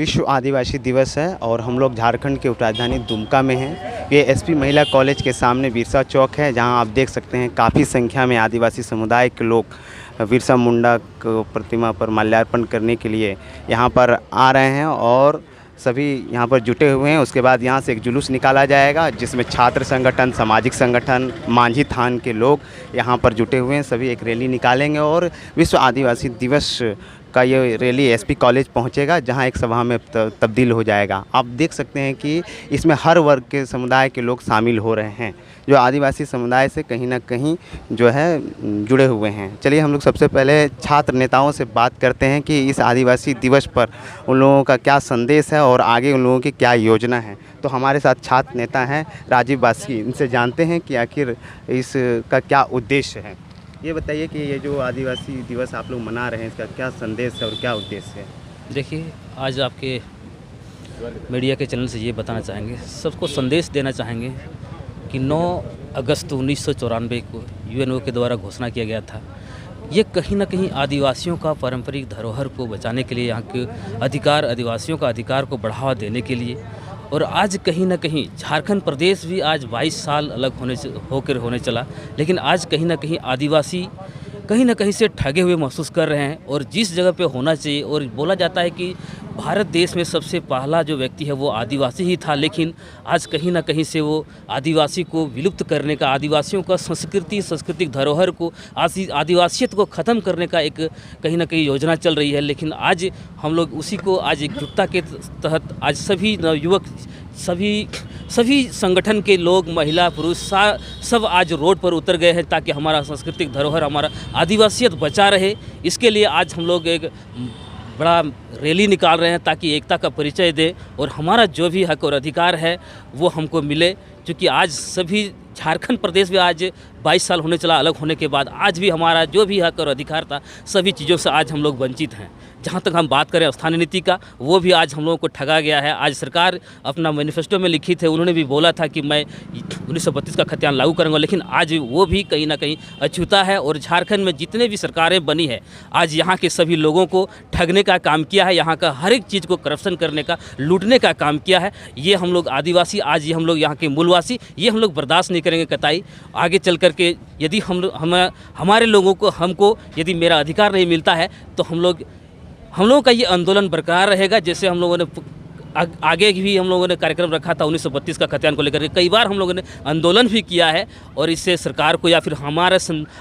विश्व आदिवासी दिवस है और हम लोग झारखंड के उपराजधानी दुमका में हैं। ये एसपी महिला कॉलेज के सामने बिरसा चौक है, जहां आप देख सकते हैं काफ़ी संख्या में आदिवासी समुदाय के लोग बिरसा मुंडा को प्रतिमा पर माल्यार्पण करने के लिए यहां पर आ रहे हैं और सभी यहां पर जुटे हुए हैं। उसके बाद यहां से एक जुलूस निकाला जाएगा जिसमें छात्र संगठन, सामाजिक संगठन, मांझी थान के लोग यहां पर जुटे हुए हैं। सभी एक रैली निकालेंगे और विश्व आदिवासी दिवस का ये रैली एसपी कॉलेज पहुंचेगा, जहां एक सभा में तब्दील हो जाएगा। आप देख सकते हैं कि इसमें हर वर्ग के समुदाय के लोग शामिल हो रहे हैं, जो आदिवासी समुदाय से कहीं ना कहीं जो है जुड़े हुए हैं। चलिए हम लोग सबसे पहले छात्र नेताओं से बात करते हैं कि इस आदिवासी दिवस पर उन लोगों का क्या संदेश है और आगे उन लोगों की क्या योजना है। तो हमारे साथ छात्र नेता हैं राजीव बास्की, इनसे जानते हैं कि आखिर इसका क्या उद्देश्य है। ये बताइए कि ये जो आदिवासी दिवस आप लोग मना रहे हैं, इसका क्या संदेश है और क्या उद्देश्य है। देखिए, आज आपके मीडिया के चैनल से ये बताना चाहेंगे, सबको संदेश देना चाहेंगे कि 9 अगस्त 1994 को यूएनओ के द्वारा घोषणा किया गया था। ये कहीं ना कहीं आदिवासियों का पारंपरिक धरोहर को बचाने के लिए, यहाँ के अधिकार, आदिवासियों का अधिकार को बढ़ावा देने के लिए। और आज कहीं ना कहीं झारखंड प्रदेश भी आज 22 साल अलग होने चला, लेकिन आज कहीं ना कहीं आदिवासी कहीं ना कहीं से ठगे हुए महसूस कर रहे हैं। और जिस जगह पे होना चाहिए, और बोला जाता है कि भारत देश में सबसे पहला जो व्यक्ति है वो आदिवासी ही था, लेकिन आज कहीं ना कहीं से वो आदिवासी को विलुप्त करने का, आदिवासियों का सांस्कृतिक धरोहर को, आदिवासियत को ख़त्म करने का एक कहीं ना कहीं योजना चल रही है। लेकिन आज हम लोग उसी को आज एकजुटता के तहत आज सभी नवयुवक, सभी संगठन के लोग, महिला पुरुष सब आज रोड पर उतर गए हैं ताकि हमारा सांस्कृतिक धरोहर, हमारा आदिवासियत बचा रहे। इसके लिए आज हम लोग एक बड़ा रैली निकाल रहे हैं ताकि एकता का परिचय दें और हमारा जो भी हक और अधिकार है वो हमको मिले। क्योंकि आज सभी झारखंड प्रदेश में आज 22 साल होने चला अलग होने के बाद, आज भी हमारा जो भी हक और अधिकार था सभी चीज़ों से आज हम लोग वंचित हैं। जहाँ तक हम बात करें स्थानीय नीति का, वो भी आज हम लोगों को ठगा गया है। आज सरकार अपना मैनिफेस्टो में लिखी थे, उन्होंने भी बोला था कि मैं 1932 का खतियान लागू करूँगा, लेकिन आज वो भी कहीं ना कहीं अछूता है। और झारखंड में जितने भी सरकारें बनी है, आज यहाँ के सभी लोगों को ठगने का काम किया है, यहाँ का हर एक चीज़ को करप्शन करने का, लूटने का काम किया है। ये हम लोग आदिवासी, आज ये हम लोग यहाँ के मूलवासी, ये हम लोग बर्दाश्त नहीं करेंगे कतई। आगे चल करके यदि हमारे लोगों को, हमको यदि मेरा अधिकार नहीं मिलता है तो हम लोगों का ये आंदोलन बरकरार रहेगा। जैसे हम लोगों ने आगे भी हम लोगों ने कार्यक्रम रखा था 1932 का खतियान को लेकर के, कई बार हम लोगों ने आंदोलन भी किया है। और इससे सरकार को या फिर हमारे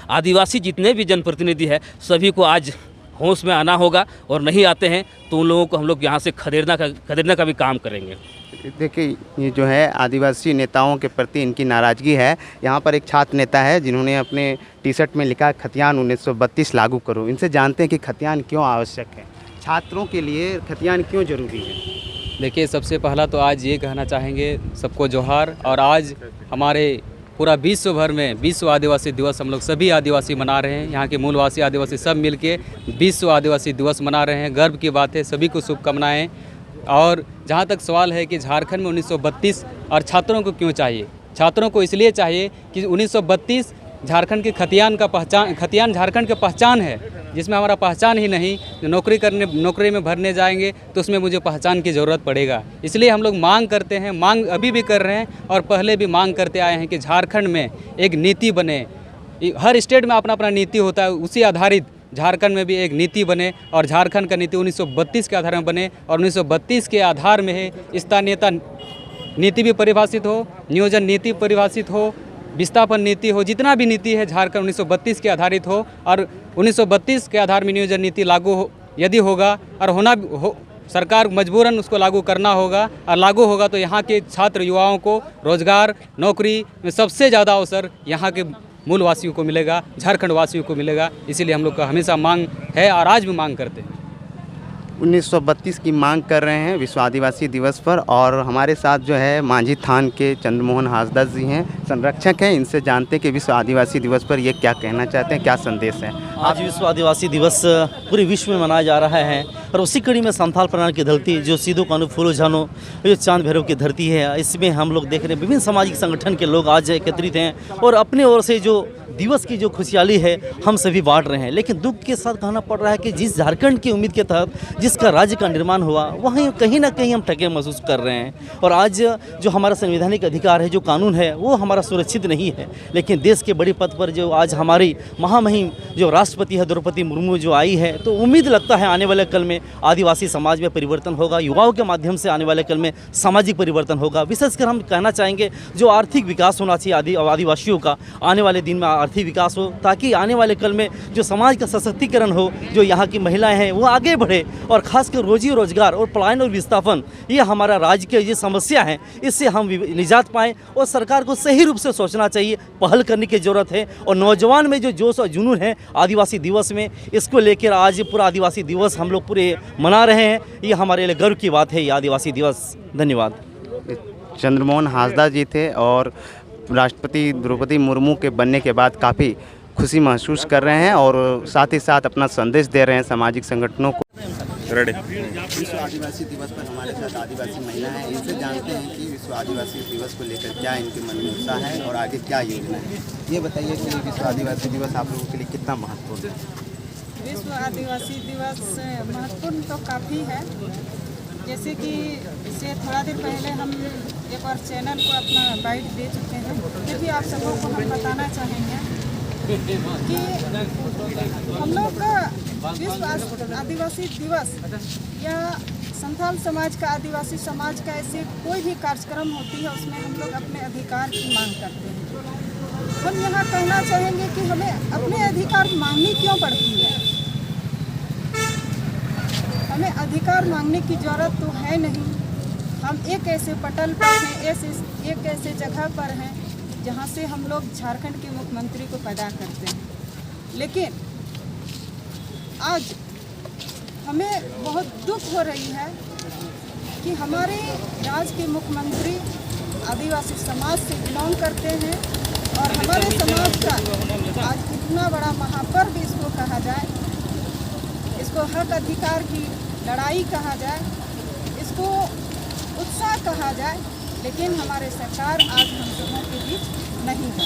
आदिवासी जितने भी जनप्रतिनिधि हैं सभी को आज होश में आना होगा, और नहीं आते हैं तो उन लोगों को हम लोग यहाँ से खदेड़ने का भी काम करेंगे। देखिए, ये जो है आदिवासी नेताओं के प्रति इनकी नाराज़गी है। यहाँ पर एक छात्र नेता है जिन्होंने अपने टी शर्ट में लिखा खतियान 1932 लागू करो। इनसे जानते हैं कि खतियान क्यों आवश्यक है, छात्रों के लिए खतियान क्यों जरूरी है। देखिए, सबसे पहला तो आज ये कहना चाहेंगे सबको जोहार। और आज हमारे पूरा विश्व भर में विश्व आदिवासी दिवस हम लोग सभी आदिवासी मना रहे हैं। यहाँ के मूलवासी आदिवासी सब मिलके विश्व आदिवासी दिवस मना रहे हैं। गर्व की बात है, सभी को शुभकामनाएं। और जहाँ तक सवाल है कि झारखंड में 1932 और छात्रों को क्यों चाहिए, छात्रों को इसलिए चाहिए कि 1932 झारखंड की खतियान झारखंड की पहचान है, जिसमें हमारा पहचान ही नहीं। नौकरी में भरने जाएंगे तो उसमें मुझे पहचान की ज़रूरत पड़ेगा। इसलिए हम लोग मांग करते हैं, मांग अभी भी कर रहे हैं और पहले भी मांग करते आए हैं कि झारखंड में एक नीति बने। हर स्टेट में अपना अपना नीति होता है, उसी आधारित झारखंड में भी एक नीति बने और झारखंड का नीति 1932 के आधार में बने। और 1932 के आधार में है स्थानीयता नीति भी परिभाषित हो, नियोजन नीति परिभाषित हो, विस्थापन नीति हो, जितना भी नीति है झारखंड 1932 के आधारित हो। और 1932 के आधार में नियोजन नीति लागू हो, यदि होगा और सरकार मजबूरन उसको लागू करना होगा, और लागू होगा तो यहाँ के छात्र युवाओं को रोजगार, नौकरी में सबसे ज़्यादा अवसर यहाँ के मूलवासियों को मिलेगा, झारखंड वासियों को मिलेगा। इसीलिए हम लोग का हमेशा मांग है और आज भी मांग करते हैं। 1932 की मांग कर रहे हैं विश्व आदिवासी दिवस पर। और हमारे साथ जो है मांझी थान के चंद्रमोहन हासदा जी हैं, संरक्षक हैं। इनसे जानते हैं कि विश्व आदिवासी दिवस पर ये क्या कहना चाहते हैं, क्या संदेश है। आज विश्व आदिवासी दिवस पूरे विश्व में मनाया जा रहा है। और उसी कड़ी में संथाल प्राण की धरती जो सीधो कानू फूलो जानो जो चांद भैरव की धरती है, इसमें हम लोग देख रहे हैं विभिन्न सामाजिक संगठन के लोग आज एकत्रित हैं और अपने ओर से जो दिवस की जो खुशहाली है हम सभी बांट रहे हैं। लेकिन दुख के साथ कहना पड़ रहा है कि जिस झारखंड की उम्मीद के तहत जिसका राज्य का निर्माण हुआ, वहीं कहीं ना कहीं हम ठगे महसूस कर रहे हैं। और आज जो हमारा संवैधानिक अधिकार है, जो कानून है, वो हमारा सुरक्षित नहीं है। लेकिन देश के बड़े पद पर जो आज हमारी महामहिम जो राष्ट्रपति है द्रौपदी मुर्मू जो आई है, तो उम्मीद लगता है आने वाले कल में आदिवासी समाज में परिवर्तन होगा, युवाओं के माध्यम से आने वाले कल में सामाजिक परिवर्तन होगा। विशेषकर हम कहना चाहेंगे जो आर्थिक विकास होना चाहिए आदिवासियों का, आने वाले दिन में आर्थिक विकास हो, ताकि आने वाले कल में जो समाज का सशक्तिकरण हो, जो यहाँ की महिलाएं हैं वो आगे बढ़े और खासकर रोजी रोजगार और पलायन और विस्थापन, ये हमारा राज्य की ये समस्या है, इससे हम निजात पाएँ। और सरकार को सही रूप से सोचना चाहिए, पहल करने की ज़रूरत है। और नौजवान में जो जोश और जुनून है आदिवासी दिवस में, इसको लेकर आज पूरा आदिवासी दिवस हम लोग पूरे मना रहे हैं। ये हमारे लिए गर्व की बात है, ये आदिवासी दिवस। धन्यवाद। चंद्रमोहन हांसदा जी थे और राष्ट्रपति द्रौपदी मुर्मू के बनने के बाद काफ़ी खुशी महसूस कर रहे हैं और साथ ही साथ अपना संदेश दे रहे हैं सामाजिक संगठनों को। विश्व आदिवासी दिवस पर हमारे साथ आदिवासी महिला हैं, इनसे जानते हैं कि विश्व आदिवासी दिवस को लेकर क्या इनके मन में उत्साह है और आगे क्या योजना है। ये बताइए कि विश्व आदिवासी दिवस आप लोगों के लिए कितना महत्वपूर्ण है? विश्व आदिवासी दिवस महत्वपूर्ण तो काफ़ी है। जैसे कि इससे थोड़ा देर पहले हम एक और चैनल को अपना बाइट दे चुके हैं, फिर भी आप सबों को हम बताना चाहेंगे कि हम लोग का विश्व आदिवासी दिवस या संथाल समाज का, आदिवासी समाज का ऐसे कोई भी कार्यक्रम होती है उसमें हम लोग अपने अधिकार की मांग करते हैं। हम यहाँ कहना चाहेंगे कि हमें अपने अधिकार मांगनी क्यों पड़ती है। हमें अधिकार मांगने की ज़रूरत तो है नहीं। हम एक ऐसे पटल पर हैं, एक ऐसे जगह पर हैं जहाँ से हम लोग झारखंड के मुख्यमंत्री को पैदा करते हैं। लेकिन आज हमें बहुत दुख हो रही है कि हमारे राज्य के मुख्यमंत्री आदिवासी समाज से बिलोंग करते हैं और हमारे समाज का आज इतना बड़ा महापर्व इसको कहा जाए, इसको हक अधिकार की लड़ाई कहा जाए, इसको उत्साह कहा जाए, लेकिन हमारे सरकार आज हम सबों के बीच नहीं है।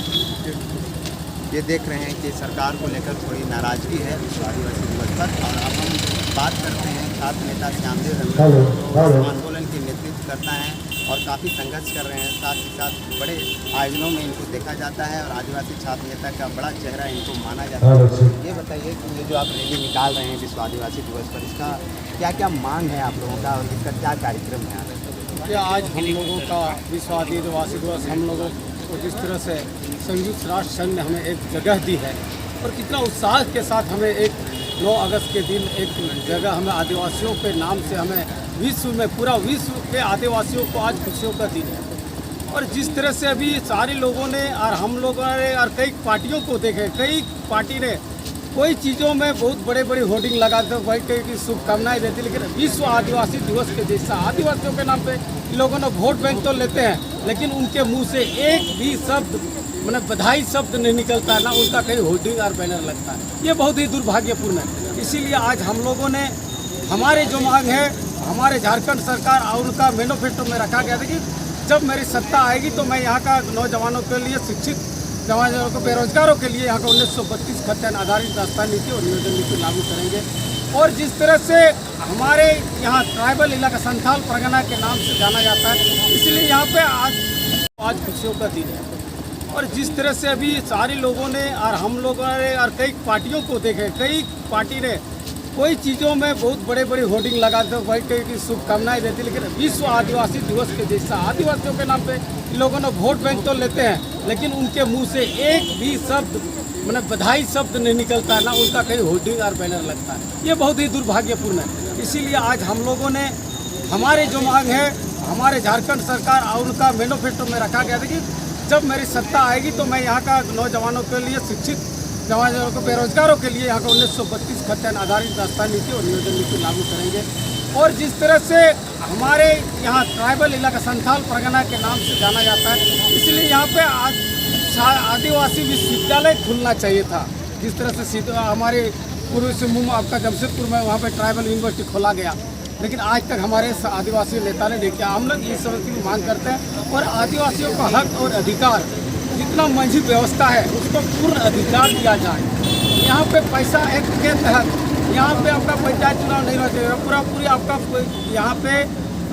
ये देख रहे हैं कि सरकार को लेकर थोड़ी नाराजगी है विश्व आदिवासी दिवस पर। और अब हम बात करते हैं छात्र नेता श्यामदेव रंजन, आंदोलन की नेतृत्व करता है और काफ़ी संघर्ष कर रहे हैं। साथ ही साथ बड़े आयोजनों में इनको देखा जाता है और आदिवासी छात्र नेता का बड़ा चेहरा इनको माना जाता है। ये बताइए कि ये जो आप रैली निकाल रहे हैं विश्व आदिवासी दिवस पर, इसका क्या क्या मांग है आप लोगों का और इसका क्या कार्यक्रम है? आज हम लोगों का विश्व आदिवासी दिवस हम लोगों को जिस तरह से संयुक्त राष्ट्र संघ ने हमें एक जगह दी है और कितना उत्साह के साथ हमें एक 9 अगस्त के दिन एक जगह हमें आदिवासियों के नाम से हमें विश्व में, पूरा विश्व के आदिवासियों को आज खुशियों का दिन है। और जिस तरह से अभी सारे लोगों ने और हम लोगों ने और कई पार्टियों को देखे, कई पार्टी ने कोई चीज़ों में बहुत बड़े बड़े होर्डिंग लगाते हैं, वही कई की शुभकामनाएं देती, लेकिन विश्व आदिवासी दिवस के जैसा आदिवासियों के नाम पे इन लोगों ने वोट बैंक तो लेते हैं, लेकिन उनके मुंह से एक भी शब्द मतलब बधाई शब्द नहीं निकलता है, ना उनका कहीं होर्डिंग और बैनर लगता है। ये बहुत ही दुर्भाग्यपूर्ण है। इसीलिए आज हम लोगों ने हमारे जो मांग है हमारे झारखंड सरकार और उनका मैनिफेस्टो में रखा गया था कि जब मेरी सत्ता आएगी तो मैं यहाँ का नौजवानों के लिए, शिक्षित जवानों को, बेरोजगारों के लिए यहाँ का 1932 खत्यान आधारित रास्ता नीति और नियोजन नीति लागू करेंगे। और जिस तरह से हमारे यहाँ ट्राइबल इलाका संथाल परगना के नाम से जाना जाता है, इसलिए यहाँ पे आज खुशियों का दिन है। और जिस तरह से अभी सारे लोगों ने और हम लोगों ने और कई पार्टियों को देखे, कई पार्टी ने कोई चीज़ों में बहुत बड़े बड़े होर्डिंग लगाते हैं, वही कई की शुभकामनाएं देती, लेकिन विश्व आदिवासी दिवस के जैसा आदिवासियों के नाम पे इन लोगों ने वोट बैंक तो लेते हैं, लेकिन उनके मुंह से एक भी शब्द मतलब बधाई शब्द नहीं निकलता है, ना उनका कहीं होर्डिंग और बैनर लगता है। ये बहुत ही दुर्भाग्यपूर्ण है। इसीलिए आज हम लोगों ने हमारे जो मांग है हमारे झारखंड सरकार और उनका मैनिफेस्टो में रखा गया था कि जब मेरी सत्ता आएगी तो मैं यहाँ का नौजवानों के लिए, शिक्षित जवानों को, बेरोजगारों के लिए यहाँ का 1932 खत्यान आधारित रास्ता नीति और नियोजन नीति लागू करेंगे। और जिस तरह से हमारे यहाँ ट्राइबल इलाका संथाल परगना के नाम से जाना जाता है, इसलिए यहाँ पे आज आदिवासी विश्वविद्यालय खुलना चाहिए था। जिस तरह से हमारे पूर्वी सिंहभूम में आपका जमशेदपुर में वहाँ पे ट्राइबल यूनिवर्सिटी खोला गया, लेकिन आज तक हमारे आदिवासी नेता ने नहीं किया। हम लोग इस सब की मांग करते हैं और आदिवासियों का हक और अधिकार, जितना मंझी व्यवस्था है उसको पूर्ण अधिकार दिया जाए। यहाँ पे पैसा एक्ट के तहत यहाँ पे आपका पंचायत चुनाव नहीं होना चाहिए, पूरी आपका यहाँ पे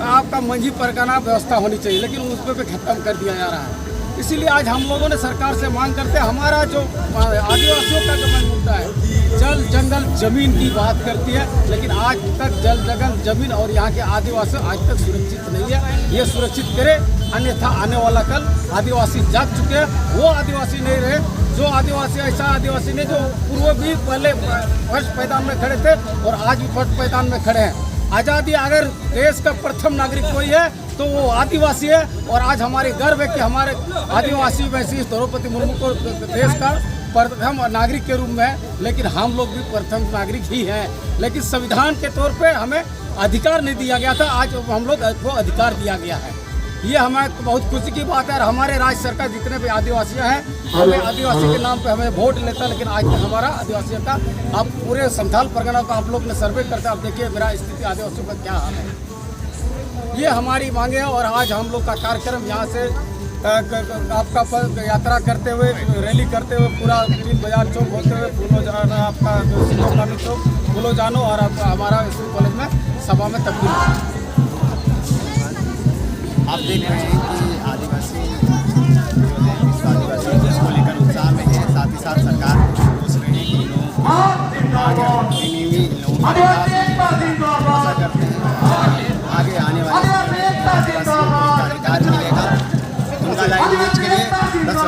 आपका मंझी परगना व्यवस्था होनी चाहिए, लेकिन उस पर खत्म कर दिया जा रहा है। इसीलिए आज हम लोगों ने सरकार से मांग करते हैं, हमारा जो आदिवासियों का जो मुद्दा है, जल जंगल जमीन की बात करती है, लेकिन आज तक जल जंगल जमीन और यहाँ के आदिवासी आज तक सुरक्षित नहीं है। ये सुरक्षित करे, अन्यथा आने वाला कल आदिवासी जाग चुके हैं, वो आदिवासी नहीं रहे। जो आदिवासी ऐसा आदिवासी ने जो पूर्व भी पहले फर्स्ट पैदान में खड़े थे और आज भी फर्स्ट पैदान में खड़े हैं। आज़ादी अगर देश का प्रथम नागरिक कोई है तो वो आदिवासी है, और आज हमारे गर्व है कि हमारे आदिवासी वैसी द्रौपदी मुर्मू को देश का प्रथम नागरिक के रूप में है, लेकिन हम लोग भी प्रथम नागरिक ही हैं। लेकिन संविधान के तौर पे हमें अधिकार नहीं दिया गया था, आज हम लोग को अधिकार दिया गया है। ये हमें बहुत खुशी की बात है। और हमारे राज्य सरकार जितने भी आदिवासी हैं, हमें आदिवासी के नाम पे हमें वोट लेता है, लेकिन आज तक हमारा आदिवासियों का, आप पूरे संथाल परगना का आप लोग ने सर्वे करते हैं, आप देखिए मेरा स्थिति आदिवासियों का क्या हाल है। ये हमारी मांगे है और आज हम लोग का कार्यक्रम यहाँ से आपका यात्रा करते हुए, रैली करते हुए, पूरा 3 बाजार चौक होते हुए फूलो जाना, आपका सिद्धो कानून चौक फूलो जानो और हमारा स्कूल कॉलेज में सभा में तब्दील होगा। आप देख रहे हैं कि आदिवासी जिसको लेकर उत्साह में है, साथ ही साथ सरकार सोच रहे हैं कि लोगों को आशा करते हैं आगे आने वाले आदिवासियों को अधिकार मिलेगा। उनका लाइव न्यूज के लिए 10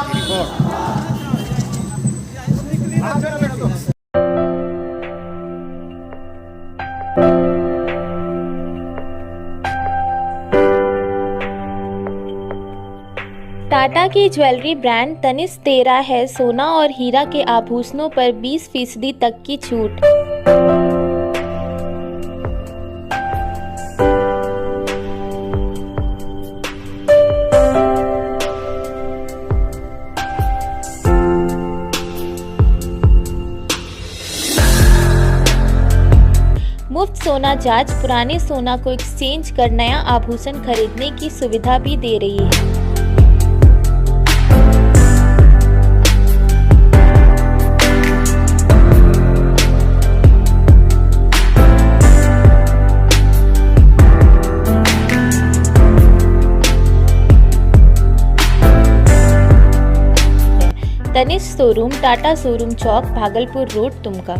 की रिपोर्ट। टाटा की ज्वेलरी ब्रांड तनिष्क दे रहा है सोना और हीरा के आभूषणों पर 20% तक की छूट। मुफ्त सोना जांच पुराने सोना को एक्सचेंज कर नया आभूषण खरीदने की सुविधा भी दे रही है। तनिष्क शोरूम, टाटा शोरूम चौक, भागलपुर रोड, दुमका।